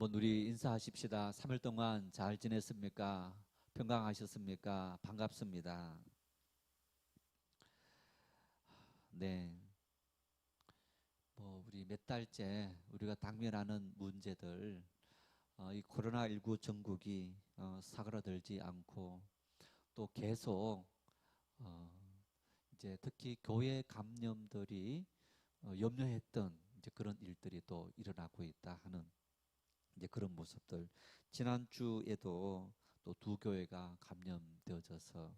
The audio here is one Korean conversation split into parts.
한번 우리 인사하십시다. 3일 동안 잘 지냈습니까? 평강하셨습니까? 반갑습니다. 네. 우리 몇 달째 우리가 당면하는 문제들, 이 코로나19 전국이 사그라들지 않고 또 계속 어, 이제 특히 교회 감염들이 염려했던 이제 그런 일들이 또 일어나고 있다 하는 이제 그런 모습들. 지난주에도 또 두 교회가 감염되어져서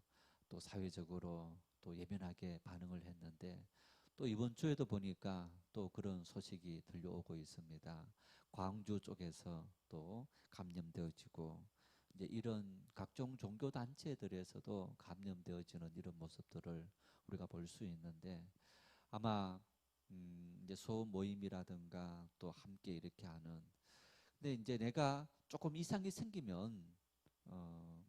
또 사회적으로 또 예민하게 반응을 했는데, 또 이번 주에도 보니까 또 그런 소식이 들려오고 있습니다. 광주 쪽에서 또 감염되어지고, 이제 이런 각종 종교 단체들에서도 감염되어지는 이런 모습들을 우리가 볼 수 있는데, 아마 이제 소모임이라든가 또 함께 이렇게 하는, 근데 이제 내가 조금 이상이 생기면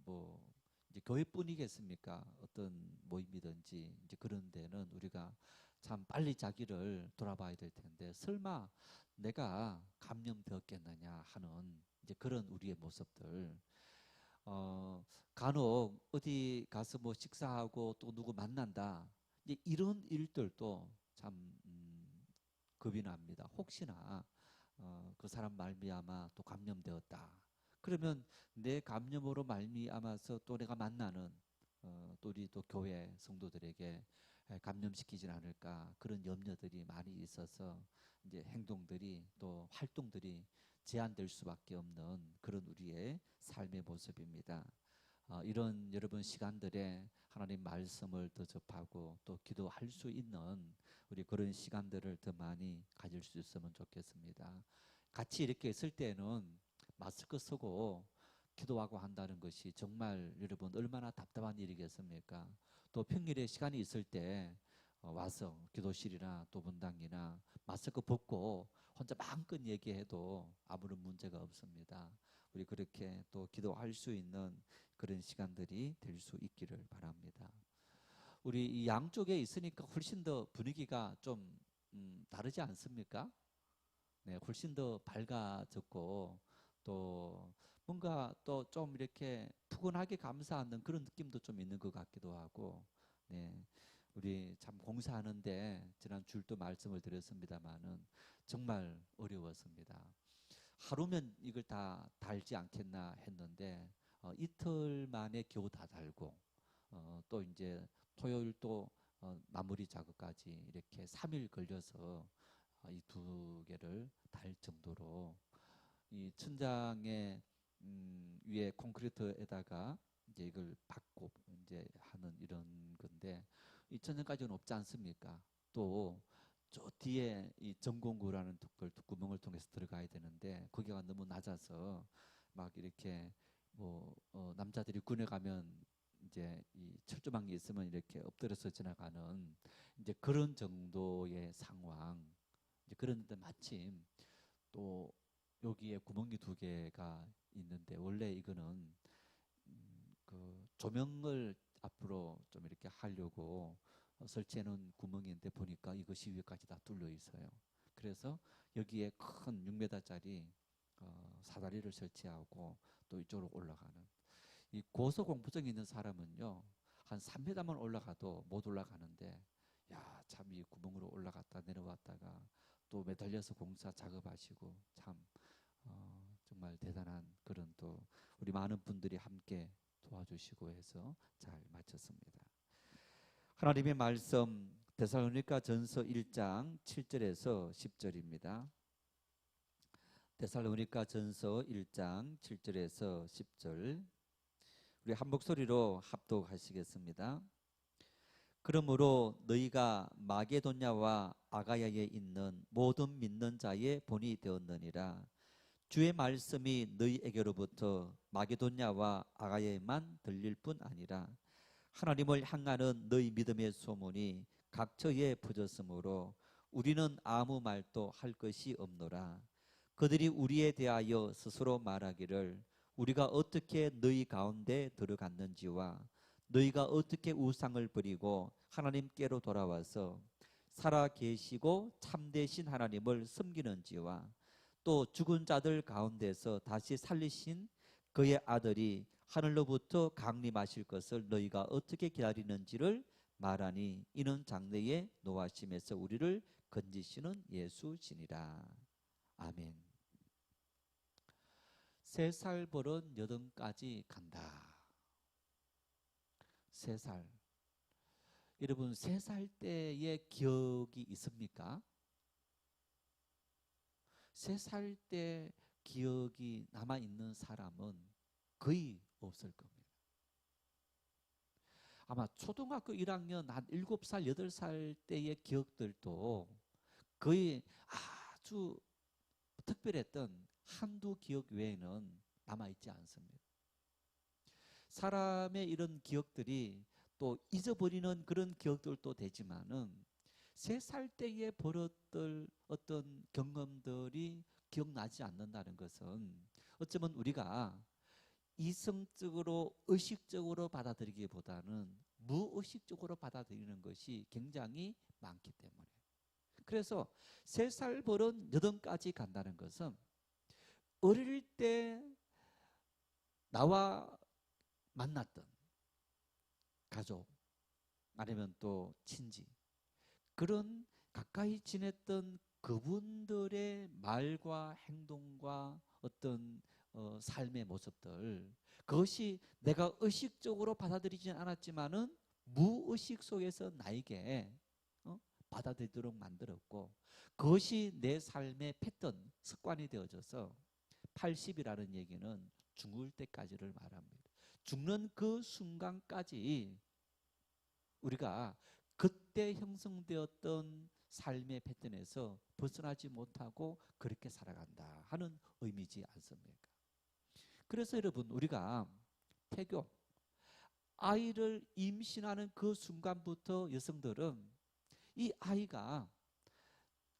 뭐 이제 교회뿐이겠습니까? 어떤 모임이든지 이제 그런 데는 우리가 참 빨리 자기를 돌아봐야 될 텐데, 설마 내가 감염되었겠느냐 하는 이제 그런 우리의 모습들. 간혹 어디 가서 뭐 식사하고 또 누구 만난다, 이제 이런 일들도 참 겁이 납니다. 혹시나 그 사람 말미암아 또 감염되었다, 그러면 내 감염으로 말미암아서 또 내가 만나는 또 우리 또 교회 성도들에게 감염시키진 않을까, 그런 염려들이 많이 있어서 이제 행동들이 또 활동들이 제한될 수밖에 없는 그런 우리의 삶의 모습입니다. 이런 여러분 시간들에 하나님 말씀을 더 접하고 또 기도할 수 있는 우리 그런 시간들을 더 많이 가질 수 있으면 좋겠습니다. 같이 이렇게 있을 때는 마스크 쓰고 기도하고 한다는 것이 정말 여러분 얼마나 답답한 일이겠습니까? 또 평일에 시간이 있을 때 와서 기도실이나 또 본당이나 마스크 벗고 혼자 마음껏 얘기해도 아무런 문제가 없습니다. 우리 그렇게 또 기도할 수 있는 그런 시간들이 될 수 있기를 바랍니다. 우리 이 양쪽에 있으니까 훨씬 더 분위기가 좀 다르지 않습니까? 네, 훨씬 더 밝아졌고 또 뭔가 또 좀 이렇게 푸근하게 감사하는 그런 느낌도 좀 있는 것 같기도 하고. 네, 우리 참 공사하는데 지난 주일도 말씀을 드렸습니다마는 정말 어려웠습니다. 하루면 이걸 다 달지 않겠나 했는데 이틀 만에 겨우 다 달고, 또 이제 토요일 또 마무리 작업까지 이렇게 3일 걸려서 이 두 개를 달 정도로, 이 천장에 위에 콘크리트에다가 이제 이걸 받고 이제 하는 이런 건데, 이 천장까지는 없지 않습니까? 또 저 뒤에 이 전공구라는 구멍을 통해서 들어가야 되는데 거기가 너무 낮아서 막 이렇게 남자들이 군에 가면 이제 이 철조망이 있으면 이렇게 엎드려서 지나가는 이제 그런 정도의 상황. 이제 그런데 마침 또 여기에 구멍이 두 개가 있는데, 원래 이거는 그 조명을 앞으로 좀 이렇게 하려고 설치해 놓은 구멍인데 보니까 이것이 위에까지 다 뚫려 있어요. 그래서 여기에 큰 6m짜리 사다리를 설치하고 또 이쪽으로 올라가는, 이 고소공포증 있는 사람은요 한 3m만 올라가도 못 올라가는데, 야, 참 이 구멍으로 올라갔다 내려왔다가 또 매달려서 공사 작업하시고 참 정말 대단한 그런 또 우리 많은 분들이 함께 도와주시고 해서 잘 마쳤습니다. 하나님의 말씀 데살로니가 전서 1장 7절에서 10절입니다. 데살로니가 전서 1장 7절에서 10절, 우리 한 목소리로 합독하시겠습니다. 그러므로 너희가 마게도냐와 아가야에 있는 모든 믿는 자의 본이 되었느니라. 주의 말씀이 너희에게로부터 마게도냐와 아가야에만 들릴 뿐 아니라 하나님을 향하는 너희 믿음의 소문이 각처에 퍼졌으므로 우리는 아무 말도 할 것이 없노라. 그들이 우리에 대하여 스스로 말하기를 우리가 어떻게 너희 가운데 들어갔는지와 너희가 어떻게 우상을 버리고 하나님께로 돌아와서 살아 계시고 참되신 하나님을 섬기는지와 또 죽은 자들 가운데서 다시 살리신 그의 아들이 하늘로부터 강림하실 것을 너희가 어떻게 기다리는지를 말하니 이는 장래의 노하심에서 우리를 건지시는 예수시니라. 아멘. 3살 버릇 여든까지 간다. 3살. 여러분 3살 때의 기억이 있습니까? 3살 때 기억이 남아있는 사람은 거의 없을 겁니다. 아마 초등학교 1학년 한 7살, 8살 때의 기억들도 거의 아주 특별했던 한두 기억 외에는 남아있지 않습니다. 사람의 이런 기억들이 또 잊어버리는 그런 기억들도 되지만은 3살 때의 벌었던 어떤 경험들이 기억나지 않는다는 것은 어쩌면 우리가 이성적으로 의식적으로 받아들이기보다는 무의식적으로 받아들이는 것이 굉장히 많기 때문에, 그래서 3살 버릇 8까지 간다는 것은 어릴 때 나와 만났던 가족 아니면 또 친지, 그런 가까이 지냈던 그분들의 말과 행동과 어떤 삶의 모습들, 그것이 내가 의식적으로 받아들이지는 않았지만은 무의식 속에서 나에게 받아들이도록 만들었고, 그것이 내 삶의 패턴, 습관이 되어져서 80이라는 얘기는 죽을 때까지를 말합니다. 죽는 그 순간까지 우리가 그때 형성되었던 삶의 패턴에서 벗어나지 못하고 그렇게 살아간다 하는 의미지 않습니까? 그래서 여러분, 우리가 태교, 아이를 임신하는 그 순간부터 여성들은 이 아이가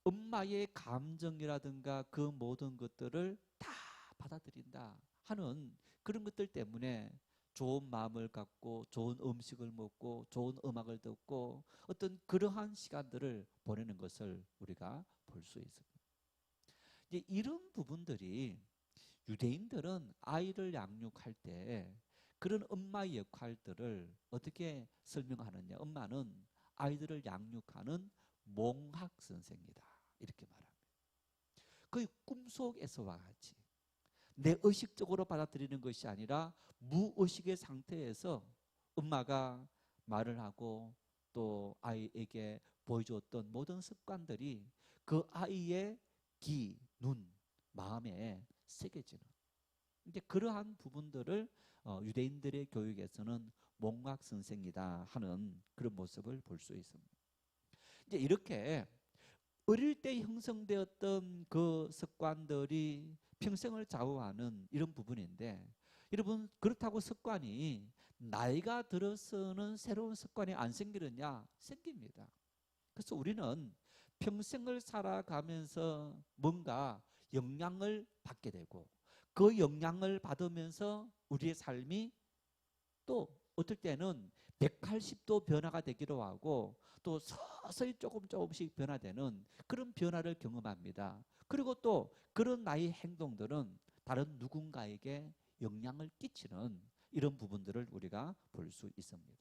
엄마의 감정이라든가 그 모든 것들을 다 받아들인다 하는 그런 것들 때문에 좋은 마음을 갖고 좋은 음식을 먹고 좋은 음악을 듣고 어떤 그러한 시간들을 보내는 것을 우리가 볼 수 있습니다. 이제 이런 부분들이 유대인들은 아이를 양육할 때 그런 엄마의 역할들을 어떻게 설명하느냐. 엄마는 아이들을 양육하는 몽학 선생이다, 이렇게 말합니다. 거의 꿈속에서와 같이 내 의식적으로 받아들이는 것이 아니라 무의식의 상태에서 엄마가 말을 하고 또 아이에게 보여주었던 모든 습관들이 그 아이의 귀, 눈, 마음에 새겨지는, 이제 그러한 부분들을 유대인들의 교육에서는 몽학 선생이다 하는 그런 모습을 볼 수 있습니다. 이제 이렇게 어릴 때 형성되었던 그 습관들이 평생을 좌우하는 이런 부분인데, 여러분 그렇다고 습관이 나이가 들어서는 새로운 습관이 안 생기느냐? 생깁니다. 그래서 우리는 평생을 살아가면서 뭔가 영향을 받게 되고 그 영향을 받으면서 우리의 삶이 또 어떨 때는 180도 변화가 되기도 하고 또 서서히 조금씩 변화되는 그런 변화를 경험합니다. 그리고 또 그런 나의 행동들은 다른 누군가에게 영향을 끼치는 이런 부분들을 우리가 볼 수 있습니다.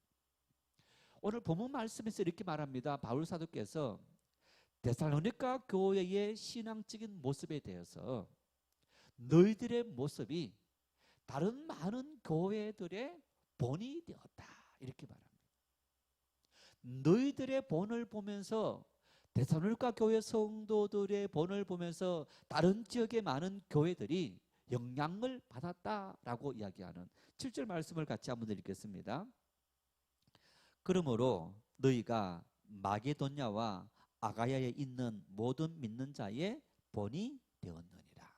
오늘 본문 말씀에서 이렇게 말합니다. 바울 사도께서 데살로니가 교회의 신앙적인 모습에 대해서 너희들의 모습이 다른 많은 교회들의 본이 되었다, 이렇게 말합니다. 너희들의 본을 보면서, 데살로니가 교회 성도들의 본을 보면서 다른 지역의 많은 교회들이 영향을 받았다라고 이야기하는 7절 말씀을 같이 한번 읽겠습니다. 그러므로 너희가 마게도냐와 아가야에 있는 모든 믿는 자의 본이 되었느니라.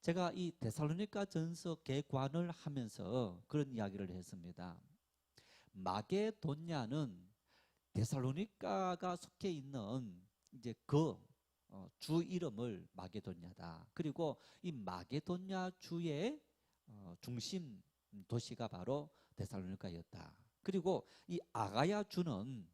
제가 이 데살로니가 전서 개관을 하면서 그런 이야기를 했습니다. 마게도냐는 데살로니가가 속해 있는 이제 그 주 이름을 마게도냐다. 그리고 이 마게도냐 주의 중심 도시가 바로 데살로니가였다. 그리고 이 아가야 주는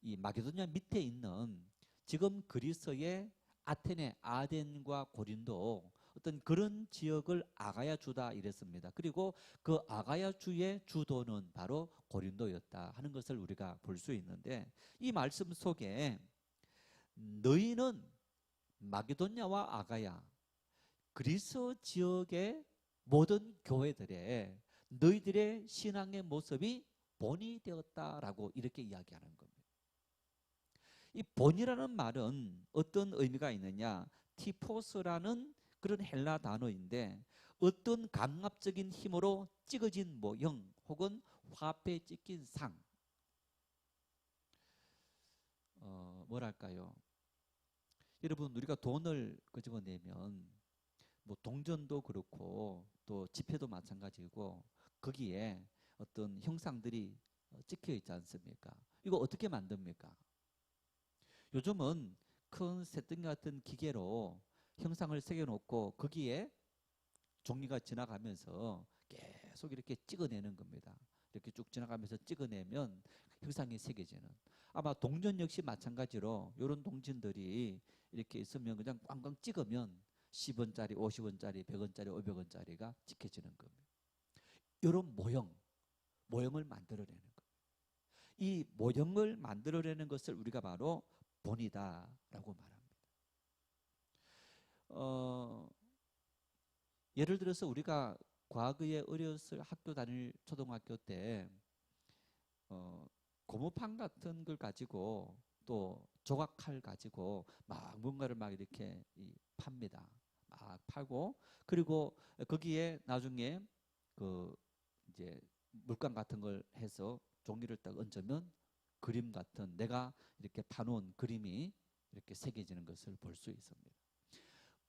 이 마게도냐 밑에 있는 지금 그리스의 아테네, 아덴과 고린도 어떤 그런 지역을 아가야 주다 이랬습니다. 그리고 그 아가야 주의 주도는 바로 고린도였다 하는 것을 우리가 볼 수 있는데, 이 말씀 속에 너희는 마게도냐와 아가야, 그리스 지역의 모든 교회들의 너희들의 신앙의 모습이 본이 되었다라고 이렇게 이야기하는 겁니다. 이 본이라는 말은 어떤 의미가 있느냐? 티포스라는 그런 헬라 단어인데, 어떤 강압적인 힘으로 찍어진 모형 혹은 화폐에 찍힌 상, 뭐랄까요? 여러분, 우리가 돈을 끄집어내면 뭐 동전도 그렇고 또 지폐도 마찬가지고 거기에 어떤 형상들이 찍혀 있지 않습니까? 이거 어떻게 만듭니까? 요즘은 큰 새등기 같은 기계로 형상을 새겨놓고 거기에 종이가 지나가면서 계속 이렇게 찍어내는 겁니다. 이렇게 쭉 지나가면서 찍어내면 형상이 새겨지는. 아마 동전 역시 마찬가지로 이런 동전들이 이렇게 있으면 그냥 꽝꽝 찍으면 10원짜리, 50원짜리, 100원짜리, 500원짜리가 찍혀지는 겁니다. 이런 모형을 만들어내는 거예요. 이 모형을 만들어내는 것을 우리가 바로 본이다라고 말합니다. 예를 들어서 우리가 과거에 어렸을 학교 다닐 초등학교 때 고무판 같은 걸 가지고 또 조각칼 가지고 막 뭔가를 막 이렇게 팝니다. 막 파고, 그리고 거기에 나중에 그 이제 물감 같은 걸 해서 종이를 딱 얹으면 그림 같은, 내가 이렇게 파놓은 그림이 이렇게 새겨지는 것을 볼 수 있습니다.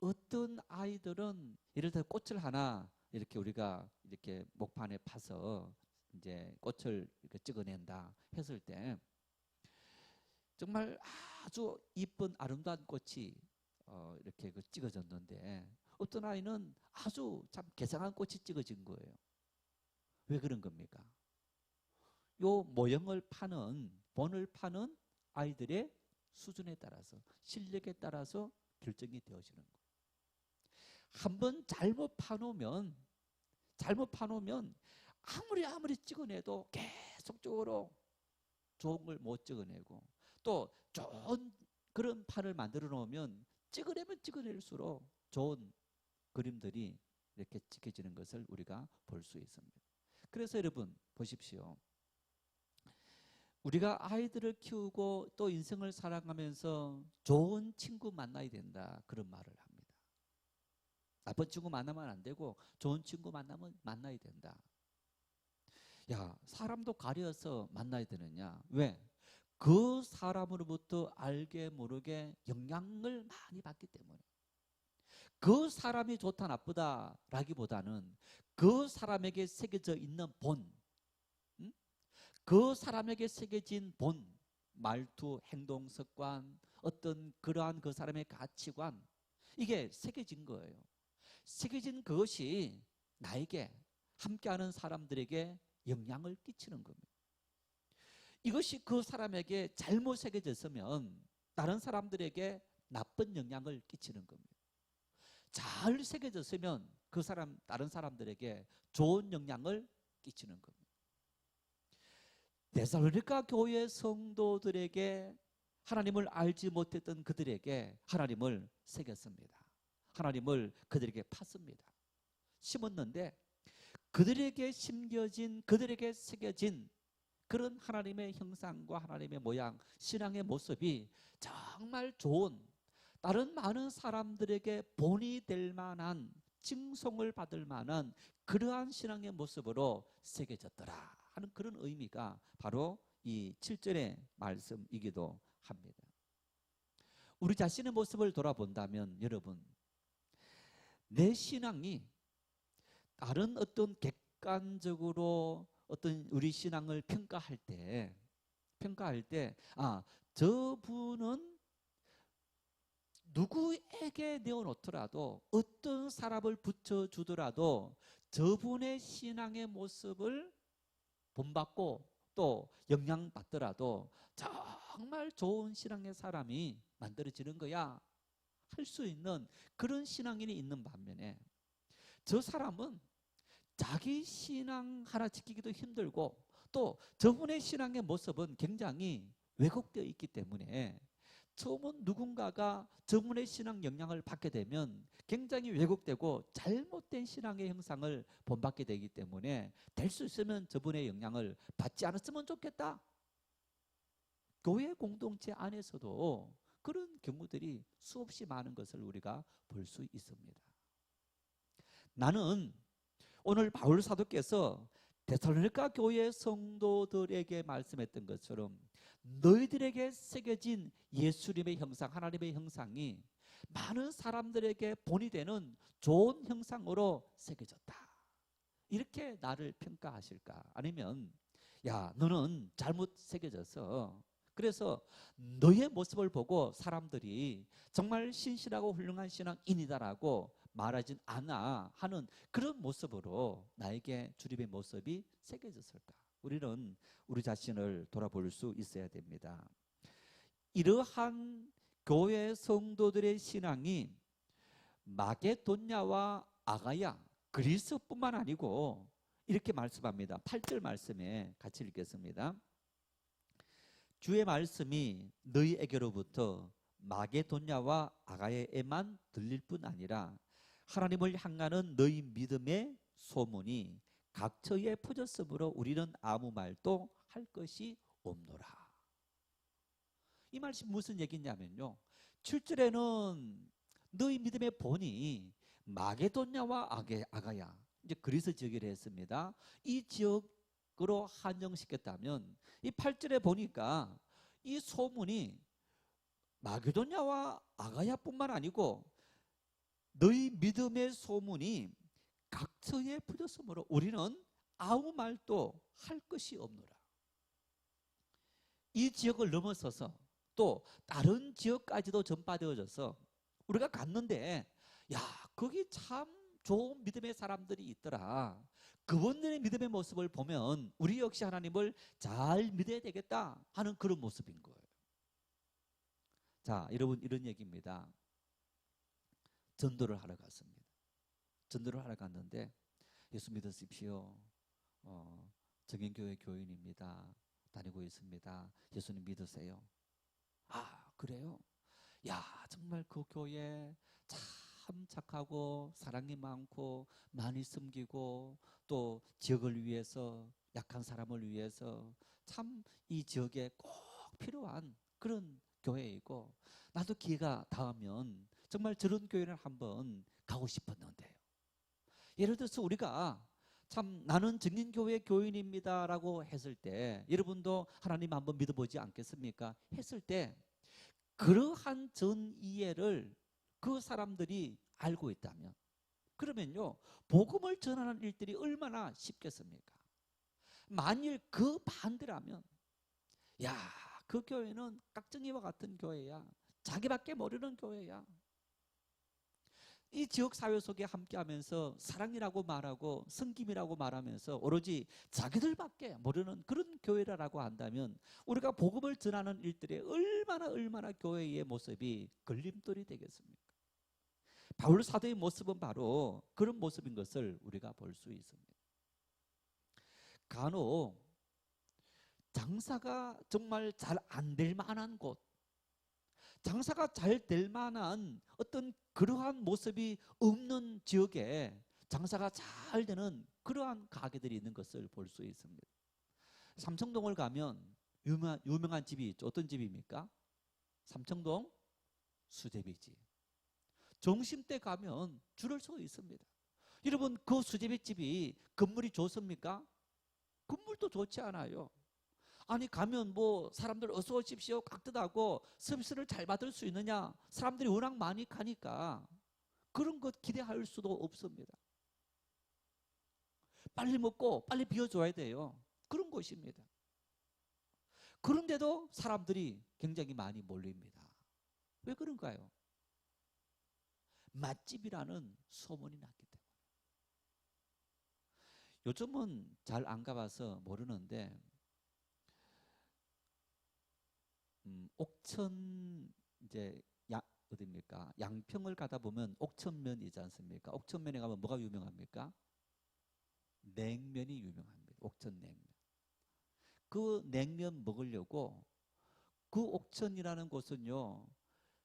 어떤 아이들은 예를 들어 꽃을 하나 이렇게 우리가 이렇게 목판에 파서 이제 꽃을 이렇게 찍어낸다 했을 때 정말 아주 이쁜 아름다운 꽃이 이렇게 찍어졌는데, 어떤 아이는 아주 참 괴상한 꽃이 찍어진 거예요. 왜 그런 겁니까? 요 모형을 파는, 본을 파는 아이들의 수준에 따라서, 실력에 따라서 결정이 되어지는 거예요. 한번 잘못 파놓으면 아무리 찍어내도 계속적으로 좋은 걸 못 찍어내고, 또 좋은 그런 판을 만들어 놓으면 찍어내면 찍어낼수록 좋은 그림들이 이렇게 찍혀지는 것을 우리가 볼 수 있습니다. 그래서 여러분 보십시오. 우리가 아이들을 키우고 또 인생을 살아가면서 좋은 친구 만나야 된다, 그런 말을 합니다. 나쁜 친구 만나면 안 되고 좋은 친구 만나야 된다. 야, 사람도 가려서 만나야 되느냐? 왜? 그 사람으로부터 알게 모르게 영향을 많이 받기 때문에. 그 사람이 좋다 나쁘다라기보다는 그 사람에게 새겨져 있는 본, 그 사람에게 새겨진 본, 말투, 행동, 습관, 어떤 그러한 그 사람의 가치관, 이게 새겨진 거예요. 새겨진 그것이 나에게, 함께하는 사람들에게 영향을 끼치는 겁니다. 이것이 그 사람에게 잘못 새겨졌으면 다른 사람들에게 나쁜 영향을 끼치는 겁니다. 잘 새겨졌으면 그 사람, 다른 사람들에게 좋은 영향을 끼치는 겁니다. 데살로니가 교회 성도들에게 하나님을 알지 못했던 그들에게 하나님을 새겼습니다. 하나님을 그들에게 팠습니다. 심었는데 그들에게 심겨진, 그들에게 새겨진 그런 하나님의 형상과 하나님의 모양, 신앙의 모습이 정말 좋은, 다른 많은 사람들에게 본이 될 만한, 칭송을 받을 만한 그러한 신앙의 모습으로 새겨졌더라 하는 그런 의미가 바로 이 7절의 말씀이기도 합니다. 우리 자신의 모습을 돌아본다면 여러분, 내 신앙이 다른 어떤 객관적으로 어떤 우리 신앙을 평가할 때 저분은 누구에게 내어놓더라도, 어떤 사람을 붙여주더라도 저분의 신앙의 모습을 본받고 또 영향받더라도 정말 좋은 신앙의 사람이 만들어지는 거야 할 수 있는 그런 신앙인이 있는 반면에 저 사람은 자기 신앙 하나 지키기도 힘들고 또 저분의 신앙의 모습은 굉장히 왜곡되어 있기 때문에 처음은 누군가가 저분의 신앙 영향을 받게 되면 굉장히 왜곡되고 잘못된 신앙의 형상을 본받게 되기 때문에 될 수 있으면 저분의 영향을 받지 않았으면 좋겠다. 교회 공동체 안에서도 그런 경우들이 수없이 많은 것을 우리가 볼 수 있습니다. 나는 오늘 바울 사도께서 데살로니가 교회 성도들에게 말씀했던 것처럼 너희들에게 새겨진 예수님의 형상, 하나님의 형상이 많은 사람들에게 본이 되는 좋은 형상으로 새겨졌다. 이렇게 나를 평가하실까? 아니면 야, 너는 잘못 새겨져서 그래서 너의 모습을 보고 사람들이 정말 신실하고 훌륭한 신앙인이다라고 말하진 않아 하는 그런 모습으로 나에게 주님의 모습이 새겨졌을까? 우리는 우리 자신을 돌아볼 수 있어야 됩니다. 이러한 교회 성도들의 신앙이 마게도냐와 아가야, 그리스뿐만 아니고 이렇게 말씀합니다. 8절 말씀에 같이 읽겠습니다. 주의 말씀이 너희에게로부터 마게도냐와 아가야에만 들릴 뿐 아니라 하나님을 향하는 너희 믿음의 소문이 각처에 퍼졌으므로 우리는 아무 말도 할 것이 없노라. 이 말씀 무슨 얘기냐면요, 7절에는 너희 믿음의 본이 마게도냐와 아가야, 이제 그리스 지역이라 했습니다. 이 지역으로 한정시켰다면 이 8절에 보니까 이 소문이 마게도냐와 아가야뿐만 아니고 너희 믿음의 소문이 각처에 퍼졌으므로 우리는 아무 말도 할 것이 없노라. 이 지역을 넘어서서 또 다른 지역까지도 전파되어져서 우리가 갔는데 야, 거기 참 좋은 믿음의 사람들이 있더라. 그분들의 믿음의 모습을 보면 우리 역시 하나님을 잘 믿어야 되겠다 하는 그런 모습인 거예요. 자, 여러분, 이런 얘기입니다. 전도를 하러 갔습니다. 전도를 하러 갔는데 예수 믿으십시오. 정인교회 교인입니다. 다니고 있습니다. 예수님 믿으세요. 아, 그래요? 야, 정말 그 교회 참 착하고 사랑이 많고 많이 섬기고 또 지역을 위해서, 약한 사람을 위해서 참 이 지역에 꼭 필요한 그런 교회이고 나도 기회가 닿으면 정말 저런 교회를 한번 가고 싶었는데요. 예를 들어서 우리가 참 나는 정인교회 교인입니다라고 했을 때 여러분도 하나님 한번 믿어보지 않겠습니까? 했을 때 그러한 전 이해를 그 사람들이 알고 있다면 그러면요, 복음을 전하는 일들이 얼마나 쉽겠습니까? 만일 그 반대라면 야, 그 교회는 깍쟁이와 같은 교회야. 자기밖에 모르는 교회야. 이 지역 사회 속에 함께하면서 사랑이라고 말하고 섬김이라고 말하면서 오로지 자기들밖에 모르는 그런 교회라고 한다면 우리가 복음을 전하는 일들에 얼마나 교회의 모습이 걸림돌이 되겠습니까? 바울 사도의 모습은 바로 그런 모습인 것을 우리가 볼 수 있습니다. 간혹 장사가 정말 잘 안 될 만한 곳, 장사가 잘 될 만한 어떤 그러한 모습이 없는 지역에 장사가 잘 되는 그러한 가게들이 있는 것을 볼 수 있습니다. 삼청동을 가면 유명한 집이 있죠. 어떤 집입니까? 삼청동 수제비집. 점심때 가면 줄을 서 있습니다. 여러분, 그 수제비집이 건물이 좋습니까? 건물도 좋지 않아요. 아니, 가면 뭐 사람들 어서 오십시오 깍듯하고 서비스를 잘 받을 수 있느냐? 사람들이 워낙 많이 가니까 그런 것 기대할 수도 없습니다. 빨리 먹고 빨리 비워줘야 돼요. 그런 곳입니다. 그런데도 사람들이 굉장히 많이 몰립니다. 왜 그런가요? 맛집이라는 소문이 났기 때문에. 요즘은 잘 안 가봐서 모르는데 옥천 이제 어디입니까? 양평을 가다 보면 옥천면이지 않습니까? 옥천면에 가면 뭐가 유명합니까? 냉면이 유명합니다. 옥천냉면. 그 냉면 먹으려고 그 옥천이라는 곳은요,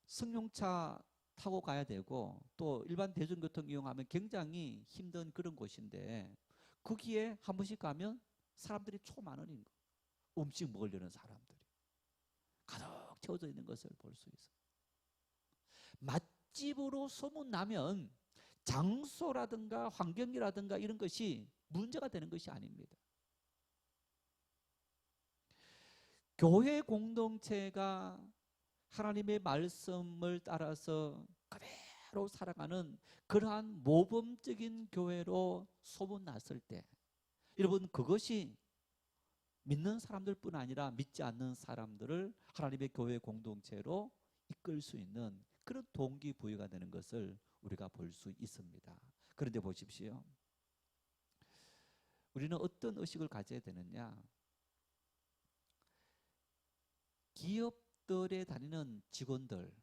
승용차 타고 가야 되고 또 일반 대중교통 이용하면 굉장히 힘든 그런 곳인데, 거기에 한 번씩 가면 사람들이 초만원인 거예요. 음식 먹으려는 사람들이 가득 채워져 있는 것을 볼 수 있어요. 맛집으로 소문나면 장소라든가 환경이라든가 이런 것이 문제가 되는 것이 아닙니다. 교회 공동체가 하나님의 말씀을 따라서 그대로 살아가는 그러한 모범적인 교회로 소문났을 때, 여러분, 그것이 믿는 사람들뿐 아니라 믿지 않는 사람들을 하나님의 교회 공동체로 이끌 수 있는 그런 동기부여가 되는 것을 우리가 볼 수 있습니다. 그런데 보십시오. 우리는 어떤 의식을 가져야 되느냐? 기업들에 다니는 직원들,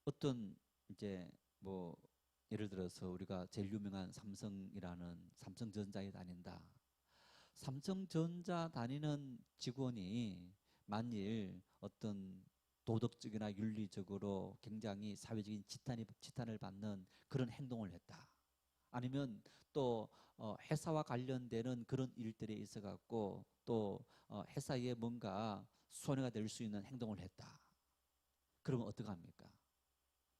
어떤 이제 뭐 예를 들어서 우리가 제일 유명한 삼성이라는 삼성전자에 다닌다. 삼성전자 다니는 직원이 만일 어떤 도덕적이나 윤리적으로 굉장히 사회적인 지탄을 받는 그런 행동을 했다. 아니면 또 회사와 관련되는 그런 일들에 있어 갖고 또 회사에 뭔가 손해가 될 수 있는 행동을 했다. 그러면 어떡합니까?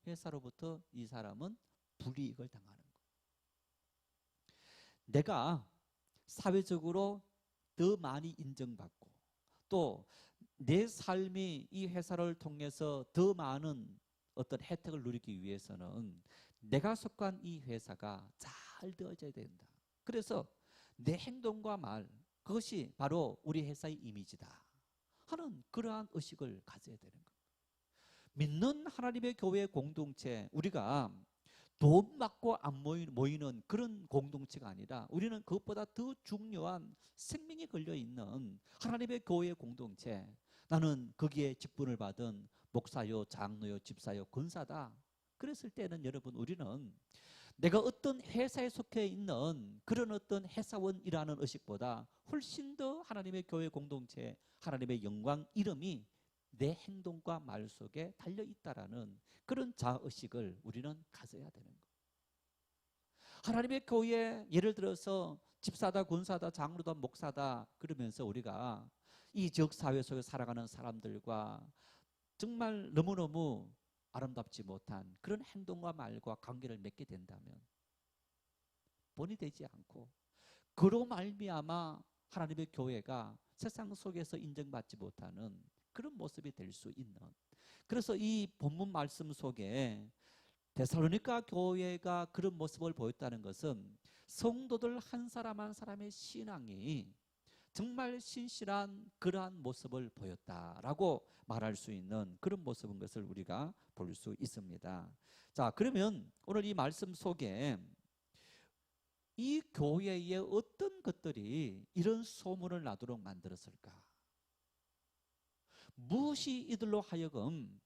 회사로부터 이 사람은 불이익을 당하는 거예요. 내가 사회적으로 더 많이 인정받고 또 내 삶이 이 회사를 통해서 더 많은 어떤 혜택을 누리기 위해서는 내가 속한 이 회사가 잘 되어져야 된다. 그래서 내 행동과 말, 그것이 바로 우리 회사의 이미지다 하는 그러한 의식을 가져야 되는 겁니다. 믿는 하나님의 교회 공동체, 우리가 돈 받고 안 모이는 그런 공동체가 아니라 우리는 그것보다 더 중요한 생명이 걸려있는 하나님의 교회 공동체, 나는 거기에 직분을 받은 목사요, 장로요, 집사요, 권사다. 그랬을 때는 여러분, 우리는 내가 어떤 회사에 속해 있는 그런 어떤 회사원이라는 의식보다 훨씬 더 하나님의 교회 공동체, 하나님의 영광 이름이 내 행동과 말 속에 달려있다라는 그런 자의식을 우리는 가져야 되는 거예요. 하나님의 교회, 예를 들어서 집사다, 권사다, 장로다, 목사다 그러면서 우리가 이 지역사회 속에 살아가는 사람들과 정말 너무너무 아름답지 못한 그런 행동과 말과 관계를 맺게 된다면 본이 되지 않고, 그로 말미암아 하나님의 교회가 세상 속에서 인정받지 못하는 그런 모습이 될 수 있는, 그래서 이 본문 말씀 속에 데살로니가 교회가 그런 모습을 보였다는 것은 성도들 한 사람 한 사람의 신앙이 정말 신실한 그러한 모습을 보였다라고 말할 수 있는 그런 모습인 것을 우리가 볼 수 있습니다. 자, 그러면 오늘 이 말씀 속에 이 교회에 어떤 것들이 이런 소문을 나도록 만들었을까? 무엇이 이들로 하여금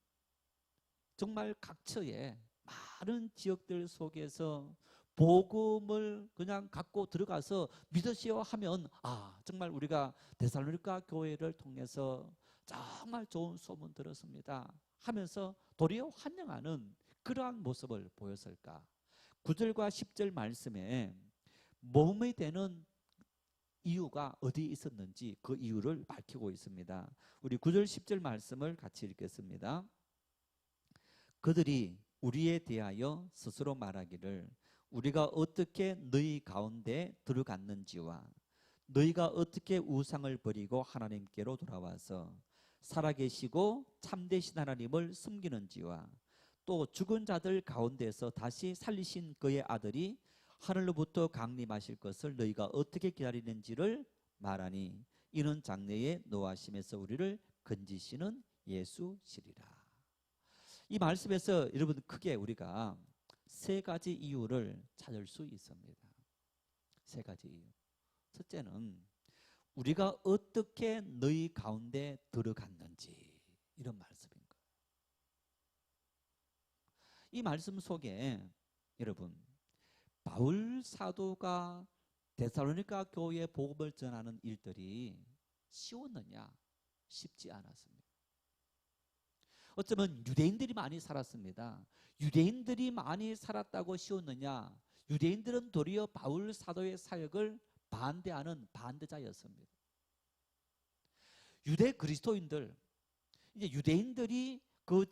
정말 각처에 많은 지역들 속에서 복음을 그냥 갖고 들어가서 믿으시오 하면, 정말 우리가 데살로니가 교회를 통해서 정말 좋은 소문 들었습니다 하면서 도리어 환영하는 그러한 모습을 보였을까? 9절과 10절 말씀에 몸이 되는 이유가 어디에 있었는지 그 이유를 밝히고 있습니다. 우리 9절 10절 말씀을 같이 읽겠습니다. 그들이 우리에 대하여 스스로 말하기를 우리가 어떻게 너희 가운데 들어갔는지와 너희가 어떻게 우상을 버리고 하나님께로 돌아와서 살아계시고 참되신 하나님을 숨기는지와 또 죽은 자들 가운데서 다시 살리신 그의 아들이 하늘로부터 강림하실 것을 너희가 어떻게 기다리는지를 말하니 이는 장래에 노하심에서 우리를 건지시는 예수시리라. 이 말씀에서 여러분 크게 우리가 세 가지 이유를 찾을 수 있습니다. 세 가지 이유. 첫째는 우리가 어떻게 너희 가운데 들어갔는지, 이런 말씀인 거예요. 이 말씀 속에 여러분, 바울 사도가 데살로니가 교회에 복음을 전하는 일들이 쉬웠느냐? 쉽지 않았습니다. 어쩌면 유대인들이 많이 살았습니다. 유대인들이 많이 살았다고 쉬웠느냐? 유대인들은 도리어 바울 사도의 사역을 반대하는 반대자였습니다. 유대 그리스도인들, 이제 유대인들이 그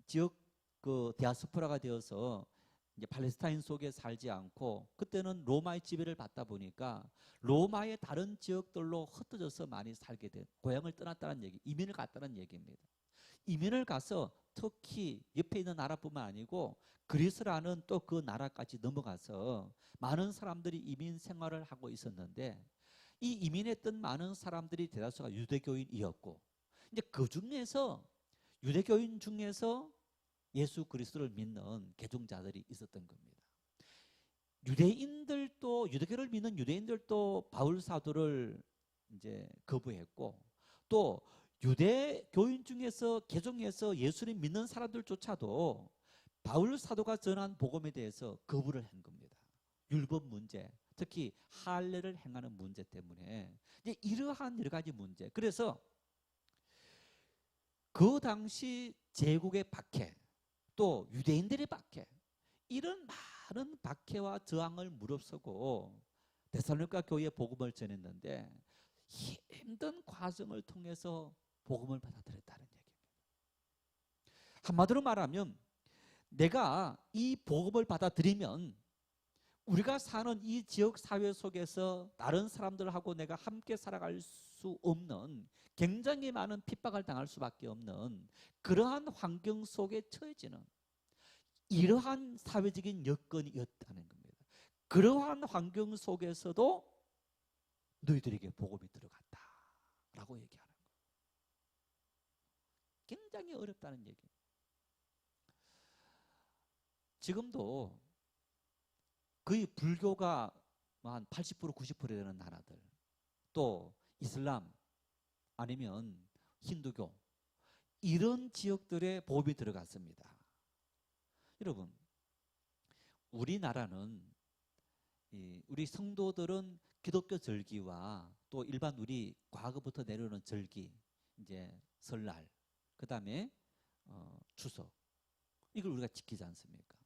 지역 그 디아스포라가 되어서 이제 팔레스타인 속에 살지 않고, 그때는 로마의 지배를 받다 보니까 로마의 다른 지역들로 흩어져서 많이 살게 된, 고향을 떠났다는 얘기, 이민을 갔다는 얘기입니다. 이민을 가서 터키 옆에 있는 나라뿐만 아니고 그리스라는 또 그 나라까지 넘어가서 많은 사람들이 이민 생활을 하고 있었는데, 이 이민했던 많은 사람들이 대다수가 유대교인이었고, 이제 그 중에서 유대교인 중에서 예수 그리스도를 믿는 개종자들이 있었던 겁니다. 유대인들도, 유대교를 믿는 유대인들도 바울 사도를 이제 거부했고, 또 유대교인 중에서 개종해서 예수를 믿는 사람들조차도 바울 사도가 전한 복음에 대해서 거부를 한 겁니다. 율법 문제, 특히 할례를 행하는 문제 때문에 이제 이러한 여러 가지 문제. 그래서 그 당시 제국의 박해, 또 유대인들의 박해, 이런 많은 박해와 저항을 무릅쓰고 데살로니가 교회에 복음을 전했는데, 힘든 과정을 통해서 복음을 받아들였다는 얘기입니다. 한마디로 말하면 내가 이 복음을 받아들이면 우리가 사는 이 지역 사회 속에서 다른 사람들하고 내가 함께 살아갈 수 없는, 굉장히 많은 핍박을 당할 수밖에 없는 그러한 환경 속에 처해지는 이러한 사회적인 여건이었다는 겁니다. 그러한 환경 속에서도 너희들에게 복음이 들어갔다라고 얘기하는 거예요. 굉장히 어렵다는 얘기입니다. 지금도 거의 불교가 한 80% 90% 되는 나라들, 또 이슬람 아니면 힌두교, 이런 지역들에 복음이 들어갔습니다. 여러분, 우리나라는, 우리 성도들은 기독교 절기와 또 일반 우리 과거부터 내려오는 절기, 이제 설날, 그 다음에 추석, 이걸 우리가 지키지 않습니까?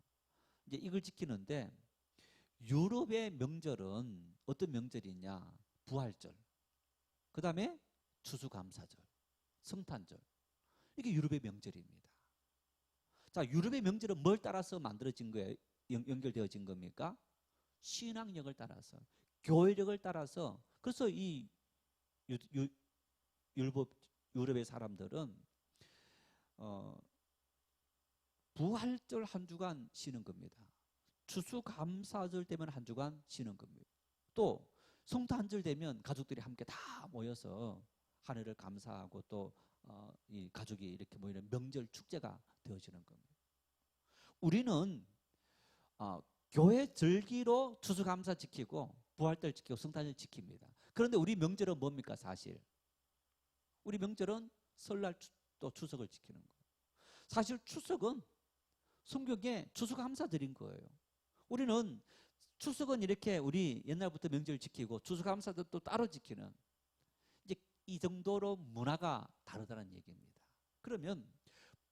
이제 이걸 지키는데, 유럽의 명절은 어떤 명절이냐? 부활절, 그 다음에 추수감사절, 성탄절, 이게 유럽의 명절입니다. 자, 유럽의 명절은 뭘 따라서 만들어진 거예요? 연결되어진 겁니까? 신앙력을 따라서, 교회력을 따라서. 그래서 이 유럽의 사람들은 부활절 한 주간 쉬는 겁니다. 추수감사절 되면 한 주간 쉬는 겁니다. 또 성탄절 되면 가족들이 함께 다 모여서 하늘을 감사하고, 또 이 가족이 이렇게 모이는 명절 축제가 되어지는 겁니다. 우리는 교회 절기로 추수감사 지키고 부활절 지키고 성탄절 지킵니다. 그런데 우리 명절은 뭡니까? 사실 우리 명절은 설날 또 추석을 지키는 거예요. 사실 추석은 성경에 추수감사 드린 거예요. 우리는 추석은 이렇게 우리 옛날부터 명절 지키고 추수감사도 또 따로 지키는, 이제 이 정도로 문화가 다르다는 얘기입니다. 그러면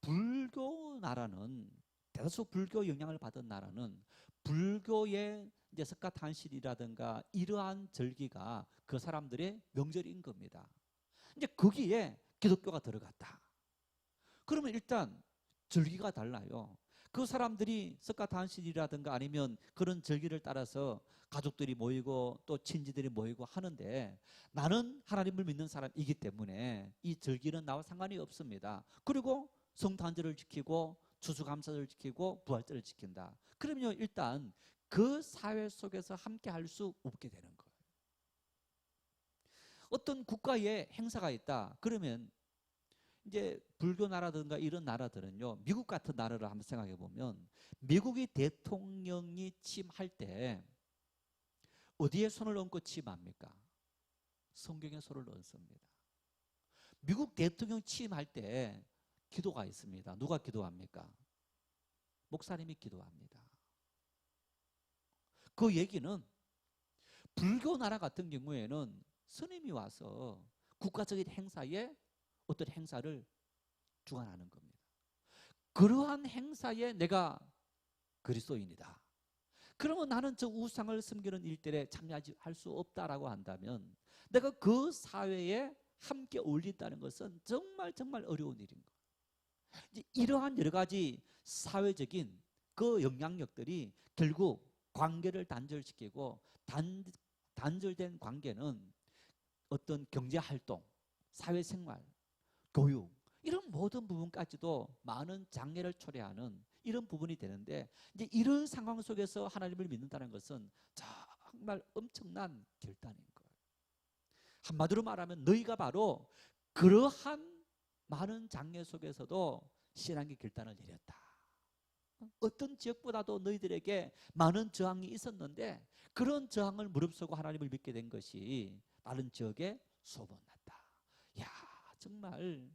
불교 나라는, 대다수 불교 영향을 받은 나라는 불교의 이제 석가탄신이라든가 이러한 절기가 그 사람들의 명절인 겁니다. 이제 거기에 기독교가 들어갔다. 그러면 일단 절기가 달라요. 그 사람들이 석가탄신이라든가 아니면 그런 절기를 따라서 가족들이 모이고 또 친지들이 모이고 하는데, 나는 하나님을 믿는 사람이기 때문에 이 절기는 나와 상관이 없습니다. 그리고 성탄절을 지키고 추수감사절을 지키고 부활절을 지킨다. 그러면 일단 그 사회 속에서 함께 할 수 없게 되는 거예요. 어떤 국가에 행사가 있다. 그러면 이제 불교 나라든가 이런 나라들은요, 미국 같은 나라를 한번 생각해 보면, 미국이 대통령이 취임할 때 어디에 손을 얹고 취임합니까? 성경에 손을 얹습니다. 미국 대통령 취임할 때 기도가 있습니다. 누가 기도합니까? 목사님이 기도합니다. 그 얘기는 불교 나라 같은 경우에는 스님이 와서 국가적인 행사에 어떤 행사를 주관하는 겁니다. 그러한 행사에 내가 그리스도인이다. 그러면 나는 저 우상을 섬기는 일들에 참여할 수 없다라고 한다면 내가 그 사회에 함께 어울린다는 것은 정말 정말 어려운 일인 거예요. 이제 이러한 여러 가지 사회적인 그 영향력들이 결국 관계를 단절시키고 단절된 관계는 어떤 경제활동, 사회생활, 교육 이런 모든 부분까지도 많은 장애를 초래하는 이런 부분이 되는데 이제 이런 상황 속에서 하나님을 믿는다는 것은 정말 엄청난 결단인 거예요. 한마디로 말하면 너희가 바로 그러한 많은 장애 속에서도 신앙의 결단을 내렸다. 어떤 지역보다도 너희들에게 많은 저항이 있었는데 그런 저항을 무릅쓰고 하나님을 믿게 된 것이 다른 지역에 소문났다. 야, 정말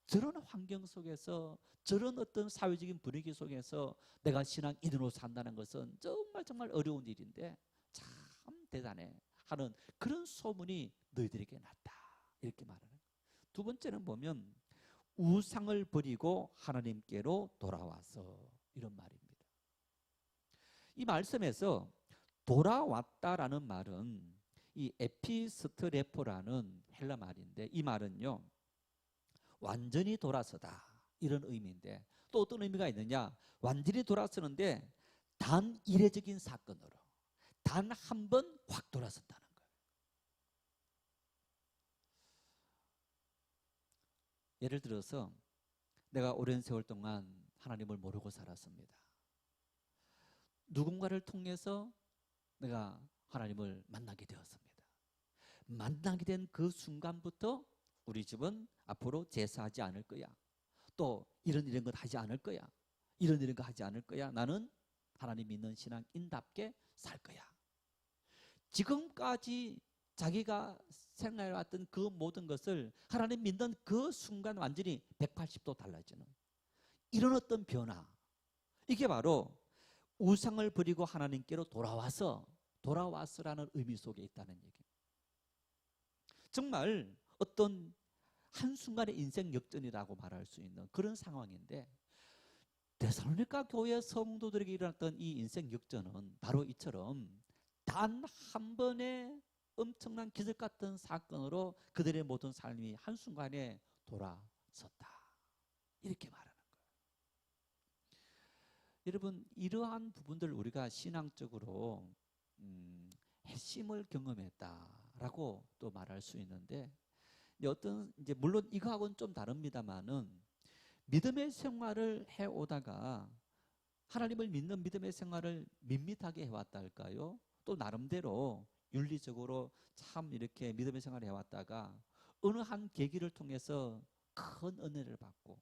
저런 환경 속에서 저런 어떤 사회적인 분위기 속에서 내가 신앙인으로 산다는 것은 정말 정말 어려운 일인데 참 대단해 하는 그런 소문이 너희들에게 났다. 이렇게 말하는 거예요. 두 번째는 보면 우상을 버리고 하나님께로 돌아와서 이런 말입니다. 이 말씀에서 돌아왔다라는 말은 이 에피스트레포라는 헬라 말인데 이 말은요 완전히 돌아서다 이런 의미인데 또 어떤 의미가 있느냐, 완전히 돌아서는데 단 이례적인 사건으로 단 한 번 확 돌아선다는 거예요. 예를 들어서 내가 오랜 세월 동안 하나님을 모르고 살았습니다. 누군가를 통해서 내가 하나님을 만나게 되었습니다. 만나게 된 그 순간부터 우리 집은 앞으로 제사하지 않을 거야. 또 이런 것 하지 않을 거야. 이런 거 하지 않을 거야. 나는 하나님 믿는 신앙인답게 살 거야. 지금까지 자기가 생각해왔던 그 모든 것을 하나님 믿는 그 순간 완전히 180도 달라지는 이런 어떤 변화, 이게 바로 우상을 버리고 하나님께로 돌아왔으라는 의미 속에 있다는 얘기입니다. 정말 어떤 한순간의 인생 역전이라고 말할 수 있는 그런 상황인데 데살로니가 교회 성도들에게 일어났던 이 인생 역전은 바로 이처럼 단 한 번의 엄청난 기적 같은 사건으로 그들의 모든 삶이 한순간에 돌아섰다. 이렇게 말하는 거예요. 여러분, 이러한 부분들 우리가 신앙적으로 핵심을 경험했다라고 또 말할 수 있는데 이제 물론 이거하고는 좀 다릅니다만은 믿음의 생활을 해오다가 하나님을 믿는 믿음의 생활을 밋밋하게 해왔다 할까요? 또 나름대로 윤리적으로 참 이렇게 믿음의 생활을 해왔다가 어느 한 계기를 통해서 큰 은혜를 받고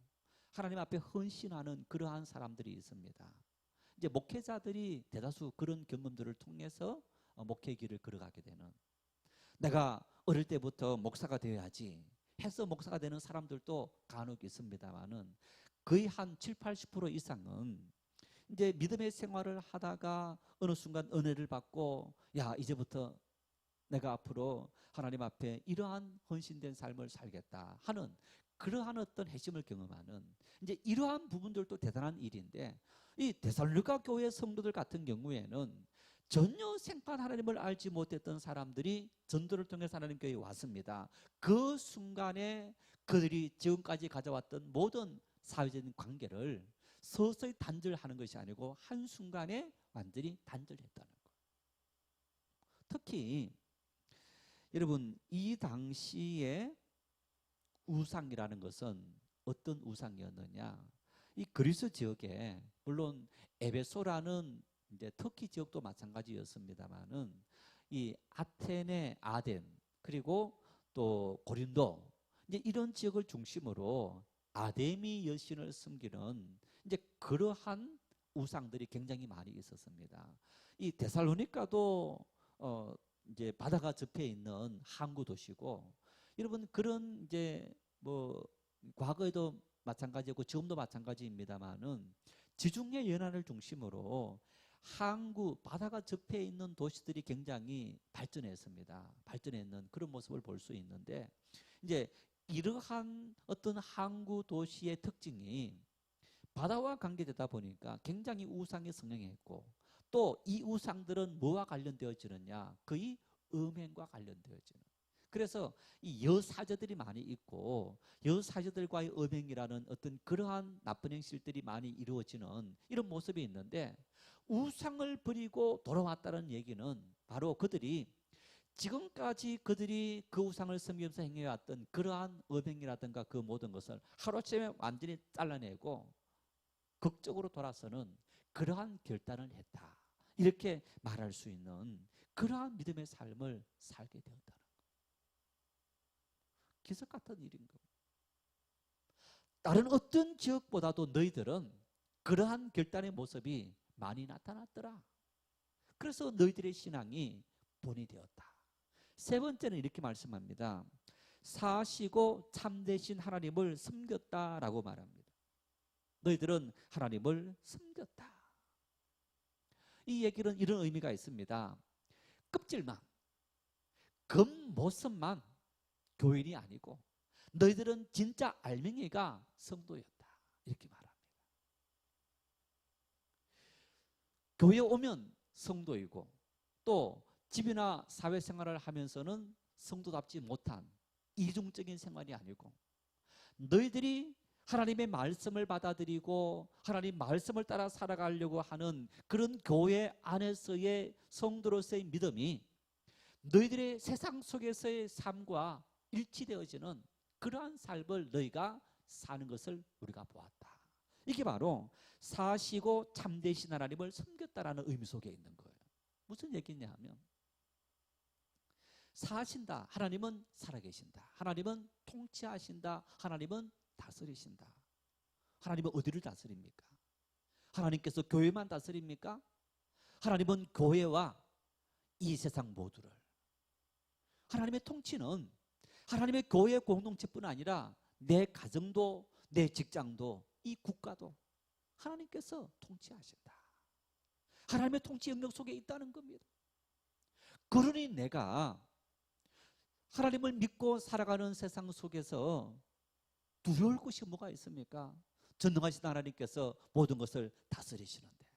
하나님 앞에 헌신하는 그러한 사람들이 있습니다. 이제 목회자들이 대다수 그런 경험들을 통해서 목회 길을 걸어가게 되는, 내가 어릴 때부터 목사가 되어야지 해서 목사가 되는 사람들도 간혹 있습니다만은 거의 한 70~80% 이상은 이제 믿음의 생활을 하다가 어느 순간 은혜를 받고 야, 이제부터 내가 앞으로 하나님 앞에 이러한 헌신된 삶을 살겠다 하는 그러한 어떤 핵심을 경험하는 이제 이러한 부분들도 대단한 일인데 이 데살로니가 교회 성도들 같은 경우에는 전혀 생판 하나님을 알지 못했던 사람들이 전도를 통해서 하나님 교회에 왔습니다. 그 순간에 그들이 지금까지 가져왔던 모든 사회적인 관계를 서서히 단절하는 것이 아니고 한순간에 완전히 단절했다는 거예요. 특히 여러분, 이 당시에 우상이라는 것은 어떤 우상이었느냐, 이 그리스 지역에 물론 에베소라는 이제 터키 지역도 마찬가지였습니다만은 이 아테네, 아덴 그리고 또 고린도 이제 이런 지역을 중심으로 아데미 여신을 섬기는 이제 그러한 우상들이 굉장히 많이 있었습니다. 이 데살로니가도 이제 바다가 접해 있는 항구 도시고, 여러분 그런 이제 뭐 과거에도 마찬가지고 지금도 마찬가지입니다만은 지중해 연안을 중심으로 항구, 바다가 접해 있는 도시들이 굉장히 발전했습니다. 발전했는 그런 모습을 볼 수 있는데, 이제 이러한 어떤 항구 도시의 특징이 바다와 관계되다 보니까 굉장히 우상에 성행했고, 또 이 우상들은 뭐와 관련되어지느냐? 거의 음행과 관련되어지는. 그래서 이 여사제들이 많이 있고, 여사제들과의 음행이라는 어떤 그러한 나쁜 행실들이 많이 이루어지는 이런 모습이 있는데, 우상을 버리고 돌아왔다는 얘기는 바로 그들이 지금까지 그들이 그 우상을 섬기면서 행해왔던 그러한 음행이라든가 그 모든 것을 하루아침에 완전히 잘라내고 극적으로 돌아서는 그러한 결단을 했다, 이렇게 말할 수 있는 그러한 믿음의 삶을 살게 되었다는, 기적 같은 일인 겁니다. 다른 어떤 지역보다도 너희들은 그러한 결단의 모습이 많이 나타났더라. 그래서 너희들의 신앙이 본이 되었다. 세 번째는 이렇게 말씀합니다. 사시고 참되신 하나님을 섬겼다라고 말합니다. 너희들은 하나님을 섬겼다. 이 얘기는 이런 의미가 있습니다. 껍질만, 겉모습만 교인이 아니고 너희들은 진짜 알맹이가 성도였다, 이렇게 말합니다. 교회에 오면 성도이고, 또 집이나 사회생활을 하면서는 성도답지 못한 이중적인 생활이 아니고, 너희들이 하나님의 말씀을 받아들이고 하나님 말씀을 따라 살아가려고 하는 그런 교회 안에서의 성도로서의 믿음이 너희들의 세상 속에서의 삶과 일치되어지는 그러한 삶을 너희가 사는 것을 우리가 보았다. 이게 바로 사시고 참되신 하나님을 섬겼다라는 의미 속에 있는 거예요. 무슨 얘기냐 하면, 사신다, 하나님은 살아계신다, 하나님은 통치하신다, 하나님은 다스리신다. 하나님은 어디를 다스립니까? 하나님께서 교회만 다스립니까? 하나님은 교회와 이 세상 모두를. 하나님의 통치는 하나님의 교회 공동체뿐 아니라 내 가정도, 내 직장도, 이 국가도 하나님께서 통치하신다. 하나님의 통치 영역 속에 있다는 겁니다. 그러니 내가 하나님을 믿고 살아가는 세상 속에서 두려울 것이 뭐가 있습니까? 전능하신 하나님께서 모든 것을 다스리시는데,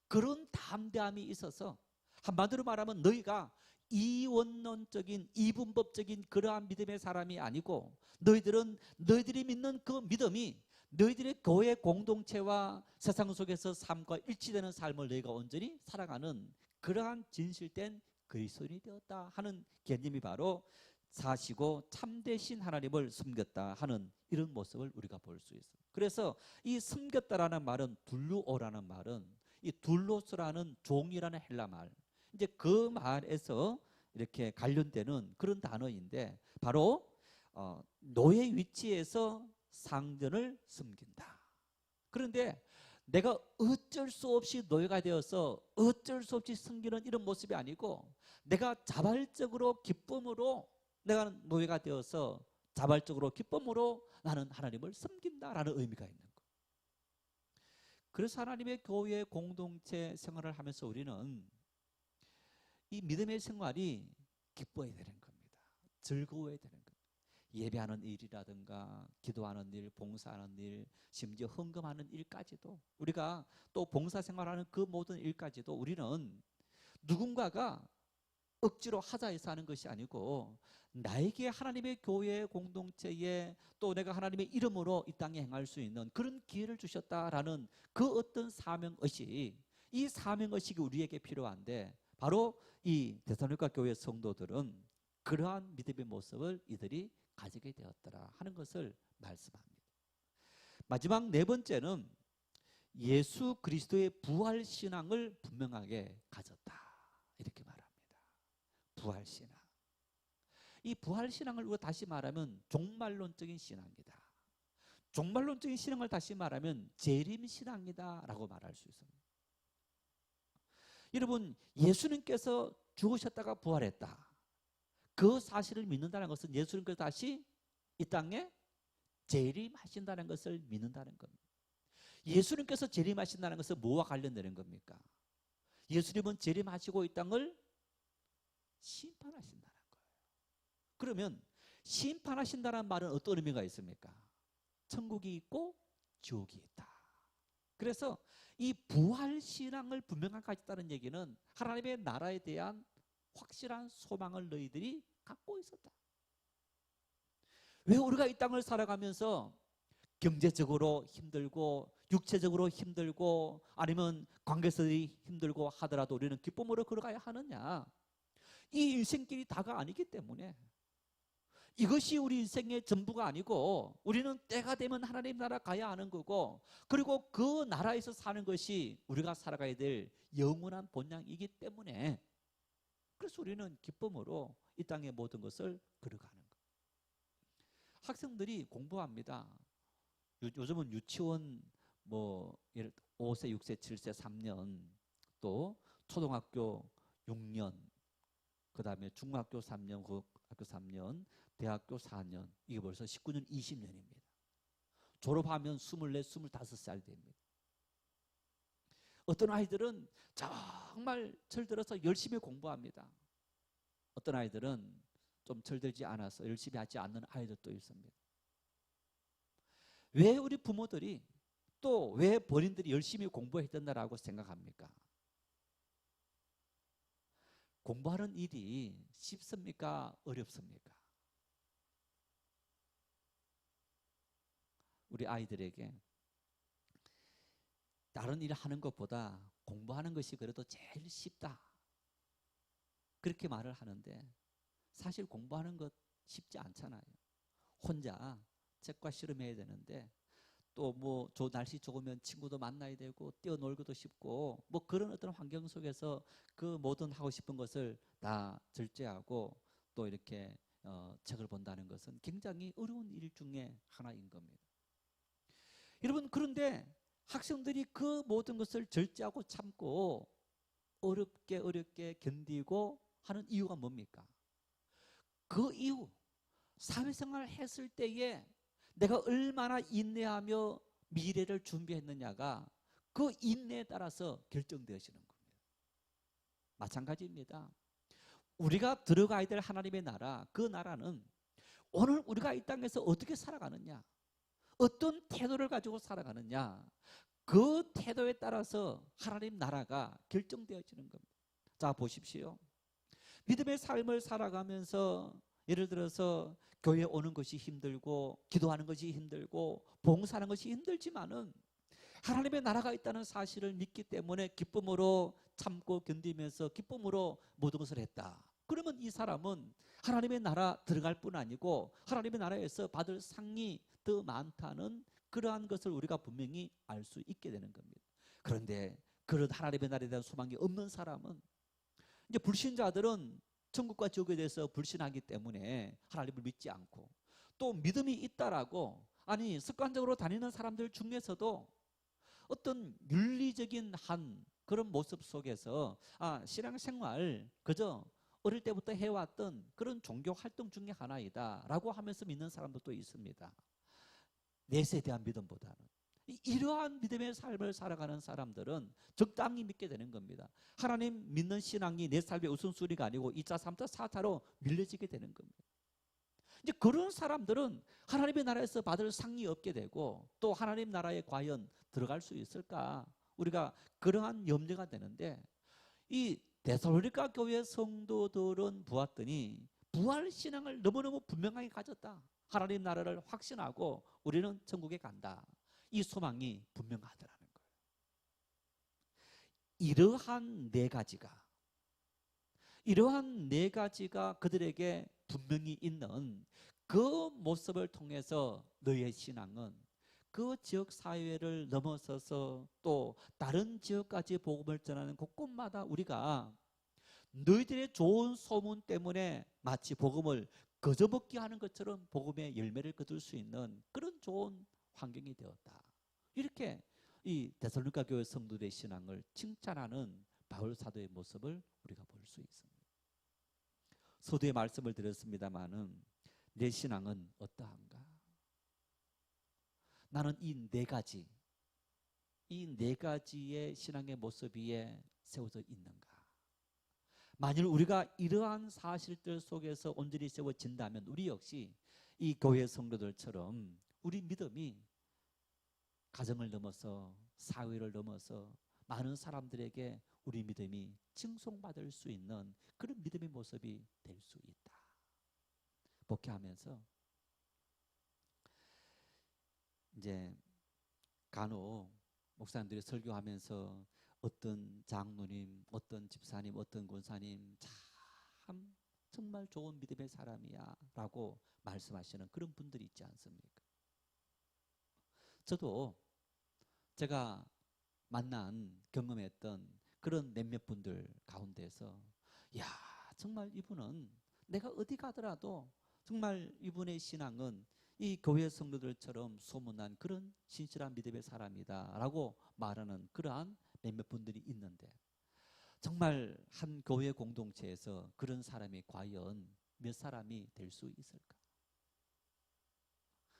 그런 담대함이 있어서 한마디로 말하면 너희가 이원론적인 이분법적인 그러한 믿음의 사람이 아니고, 너희들은 너희들이 믿는 그 믿음이 너희들의 교회 공동체와 세상 속에서 삶과 일치되는 삶을 너희가 온전히 살아가는 그러한 진실된 그리스도인이 되었다 하는 개념이 바로 사시고 참되신 하나님을 섬겼다 하는 이런 모습을 우리가 볼 수 있습니다. 그래서 이 섬겼다라는 말은 둘루오라는 말은 이 둘로스라는 종이라는 헬라 말, 이제 그 말에서 이렇게 관련되는 그런 단어인데, 바로 노예 위치에서 상전을 섬긴다. 그런데 내가 어쩔 수 없이 노예가 되어서 어쩔 수 없이 섬기는 이런 모습이 아니고, 내가 자발적으로 기쁨으로 내가 노예가 되어서 자발적으로 기쁨으로 나는 하나님을 섬긴다라는 의미가 있는 거예요. 그래서 하나님의 교회 공동체 생활을 하면서 우리는 이 믿음의 생활이 기뻐야 되는 겁니다. 즐거워야 되는 겁니다. 예배하는 일이라든가 기도하는 일, 봉사하는 일, 심지어 헌금하는 일까지도, 우리가 또 봉사생활하는 그 모든 일까지도 우리는 누군가가 억지로 하자 해서 하는 것이 아니고, 나에게 하나님의 교회 공동체에 또 내가 하나님의 이름으로 이 땅에 행할 수 있는 그런 기회를 주셨다라는 그 어떤 사명의식, 이 사명의식이 우리에게 필요한데, 바로 이 데살로니가 교회 성도들은 그러한 믿음의 모습을 이들이 가지게 되었더라 하는 것을 말씀합니다. 마지막 네 번째는 예수 그리스도의 부활신앙을 분명하게 가졌다, 이렇게 말합니다. 부활신앙. 이 부활신앙을 우리가 다시 말하면 종말론적인 신앙이다. 종말론적인 신앙을 다시 말하면 재림신앙이다 라고 말할 수 있습니다. 여러분, 예수님께서 죽으셨다가 부활했다, 그 사실을 믿는다는 것은 예수님께서 다시 이 땅에 재림하신다는 것을 믿는다는 겁니다. 예수님께서 재림하신다는 것은 뭐와 관련되는 겁니까? 예수님은 재림하시고 이 땅을 심판하신다는 거예요. 그러면 심판하신다는 말은 어떤 의미가 있습니까? 천국이 있고 지옥이 있다. 그래서 이 부활신앙을 분명하게 가졌다는 얘기는 하나님의 나라에 대한 확실한 소망을 너희들이 갖고 있었다. 왜 우리가 이 땅을 살아가면서 경제적으로 힘들고 육체적으로 힘들고 아니면 관계성이 힘들고 하더라도 우리는 기쁨으로 걸어가야 하느냐? 이 인생길이 다가 아니기 때문에, 이것이 우리 인생의 전부가 아니고 우리는 때가 되면 하나님 나라 가야 하는 거고, 그리고 그 나라에서 사는 것이 우리가 살아가야 될 영원한 본향이기 때문에, 그래서 우리는 기쁨으로 이 땅의 모든 것을 걸어가는 거예요. 학생들이 공부합니다. 요즘은 유치원 예를 5세, 6세, 7세 3년, 또 초등학교 6년, 그 다음에 중학교 3년, 고등학교 3년, 대학교 4년, 이게 벌써 19년, 20년입니다. 졸업하면 24, 25살 됩니다. 어떤 아이들은 정말 철들어서 열심히 공부합니다. 어떤 아이들은 좀 철들지 않아서 열심히 하지 않는 아이들도 있습니다. 왜 우리 부모들이, 또 왜 본인들이 열심히 공부해야 된다라고 생각합니까? 공부하는 일이 쉽습니까? 어렵습니까? 우리 아이들에게 다른 일을 하는 것보다 공부하는 것이 그래도 제일 쉽다, 그렇게 말을 하는데, 사실 공부하는 것 쉽지 않잖아요. 혼자 책과 실험해야 되는데, 또 저 날씨 좋으면 친구도 만나야 되고 뛰어놀기도 쉽고, 그런 어떤 환경 속에서 그 모든 하고 싶은 것을 다 절제하고 또 이렇게 책을 본다는 것은 굉장히 어려운 일 중에 하나인 겁니다. 여러분, 그런데 학생들이 그 모든 것을 절제하고 참고 어렵게 견디고 하는 이유가 뭡니까? 그 이유, 사회생활을 했을 때에 내가 얼마나 인내하며 미래를 준비했느냐가 그 인내에 따라서 결정되어지는 겁니다. 마찬가지입니다. 우리가 들어가야 될 하나님의 나라, 그 나라는 오늘 우리가 이 땅에서 어떻게 살아가느냐, 어떤 태도를 가지고 살아가느냐, 그 태도에 따라서 하나님 나라가 결정되어지는 겁니다. 자, 보십시오. 믿음의 삶을 살아가면서 예를 들어서 교회에 오는 것이 힘들고 기도하는 것이 힘들고 봉사하는 것이 힘들지만은 하나님의 나라가 있다는 사실을 믿기 때문에 기쁨으로 참고 견디면서 기쁨으로 모든 것을 했다. 그러면 이 사람은 하나님의 나라 들어갈 뿐 아니고 하나님의 나라에서 받을 상이 더 많다는 그러한 것을 우리가 분명히 알 수 있게 되는 겁니다. 그런데 그런 하나님의 나라에 대한 소망이 없는 사람은, 이제 불신자들은 천국과 지옥에 대해서 불신하기 때문에 하나님을 믿지 않고, 또 믿음이 있다라고 습관적으로 다니는 사람들 중에서도 어떤 윤리적인 한 그런 모습 속에서 신앙생활 그저 어릴 때부터 해왔던 그런 종교 활동 중에 하나이다 라고 하면서 믿는 사람들도 있습니다. 내세에 대한 믿음보다는 이러한 믿음의 삶을 살아가는 사람들은 적당히 믿게 되는 겁니다. 하나님 믿는 신앙이 내 삶의 우선순위가 아니고 2차, 3차, 4차로 밀려지게 되는 겁니다. 이제 그런 사람들은 하나님의 나라에서 받을 상이 없게 되고, 또 하나님 나라에 과연 들어갈 수 있을까, 우리가 그러한 염려가 되는데, 이 데살로니가 교회 성도들은 보았더니 부활신앙을 너무너무 분명하게 가졌다. 하나님 나라를 확신하고 우리는 천국에 간다, 이 소망이 분명하더라는 거예요. 이러한 네 가지가 그들에게 분명히 있는 그 모습을 통해서 너의 신앙은 그 지역 사회를 넘어서서 또 다른 지역까지 복음을 전하는 곳곳마다 우리가 너희들의 좋은 소문 때문에 마치 복음을 거저먹게 하는 것처럼 복음의 열매를 거둘 수 있는 그런 좋은 환경이 되었다. 이렇게 이 데살로니가 교회 성도들의 신앙을 칭찬하는 바울 사도의 모습을 우리가 볼 수 있습니다. 서두에 말씀을 드렸습니다마는 내 신앙은 어떠한가? 나는 이 네 가지, 이 네 가지의 신앙의 모습 위에 세워져 있는가? 만일 우리가 이러한 사실들 속에서 온전히 세워진다면 우리 역시 이 교회 성도들처럼 우리 믿음이 가정을 넘어서 사회를 넘어서 많은 사람들에게 우리 믿음이 칭송받을 수 있는 그런 믿음의 모습이 될 수 있다. 목회하면서 이제 간혹 목사님들이 설교하면서 어떤 장로님, 어떤 집사님, 어떤 권사님 참 정말 좋은 믿음의 사람이야 라고 말씀하시는 그런 분들이 있지 않습니까? 저도 제가 만난 경험했던 그런 몇몇 분들 가운데서 야 정말 이분은 내가 어디 가더라도 정말 이분의 신앙은 이 교회 성도들처럼 소문난 그런 신실한 믿음의 사람이다 라고 말하는 그러한 몇몇 분들이 있는데 정말 한 교회 공동체에서 그런 사람이 과연 몇 사람이 될 수 있을까?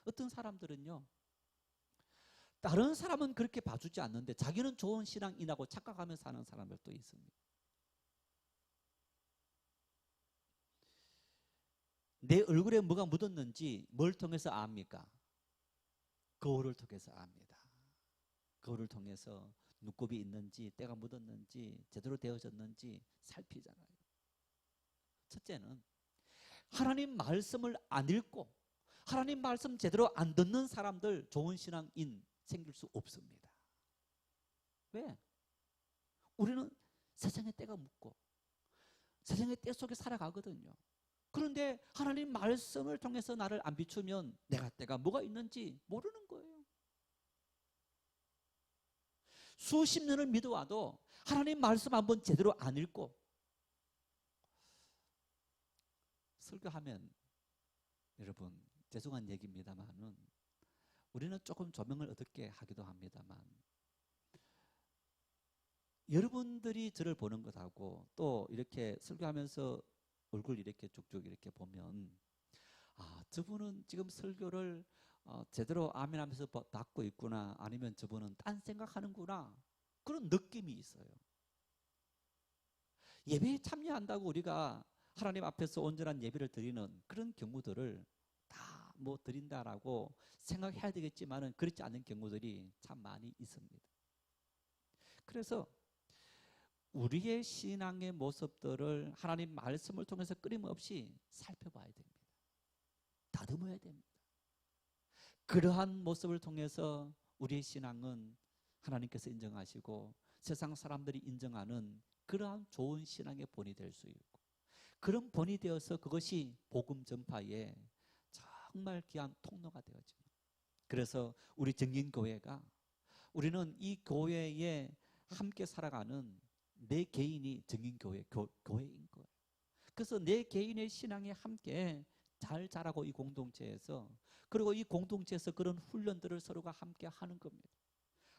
어떤 사람들은요 다른 사람은 그렇게 봐주지 않는데 자기는 좋은 신앙인하고 착각하며 사는 사람들도 있습니다. 내 얼굴에 뭐가 묻었는지 뭘 통해서 압니까? 거울을 통해서 압니다. 거울을 통해서 눈곱이 있는지 때가 묻었는지 제대로 되어졌는지 살피잖아요. 첫째는 하나님 말씀을 안 읽고 하나님 말씀 제대로 안 듣는 사람들 좋은 신앙인 생길 수 없습니다. 왜? 우리는 세상의 때가 묻고 세상의 때 속에 살아가거든요. 그런데 하나님 말씀을 통해서 나를 안 비추면 내가 때가 뭐가 있는지 모르는 거예요. 수십 년을 믿어와도 하나님 말씀 한번 제대로 안 읽고 설교하면 여러분 죄송한 얘기입니다만은 우리는 조금 조명을 얻게 하기도 합니다만 여러분들이 저를 보는 것하고 또 이렇게 설교하면서 얼굴 이렇게 쭉쭉 이렇게 보면 아 저분은 지금 설교를 제대로 아멘 하면서 받고 있구나 아니면 저분은 딴 생각하는구나 그런 느낌이 있어요. 예배에 참여한다고 우리가 하나님 앞에서 온전한 예배를 드리는 그런 경우들을 다 뭐 드린다라고 생각해야 되겠지만은 그렇지 않은 경우들이 참 많이 있습니다. 그래서 우리의 신앙의 모습들을 하나님 말씀을 통해서 끊임없이 살펴봐야 됩니다. 다듬어야 됩니다. 그러한 모습을 통해서 우리의 신앙은 하나님께서 인정하시고 세상 사람들이 인정하는 그러한 좋은 신앙의 본이 될 수 있고 그런 본이 되어서 그것이 복음 전파에 정말 귀한 통로가 되어집니다. 그래서 우리 정인교회가 우리는 이 교회에 함께 살아가는 내 개인이 정인교회 교회인 거예요. 그래서 내 개인의 신앙이 함께 잘 자라고 이 공동체에서 그리고 이 공동체에서 그런 훈련들을 서로가 함께 하는 겁니다.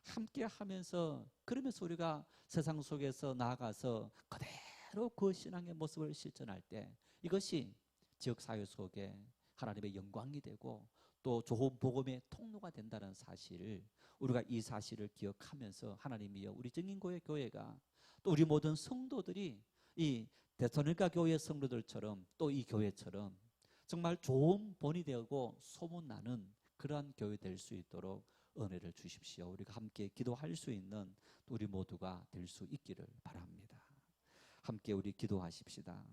함께 하면서 그러면서 우리가 세상 속에서 나아가서 그대로 그 신앙의 모습을 실천할 때 이것이 지역사회 속에 하나님의 영광이 되고 또 좋은 복음의 통로가 된다는 사실 우리가 이 사실을 기억하면서 하나님이여 우리 정인교회 교회가 또 우리 모든 성도들이 이 데살로니가 교회 성도들처럼 또 이 교회처럼 정말 좋은 본이 되고 소문나는 그러한 교회 될 수 있도록 은혜를 주십시오. 우리가 함께 기도할 수 있는 우리 모두가 될 수 있기를 바랍니다. 함께 우리 기도하십시다.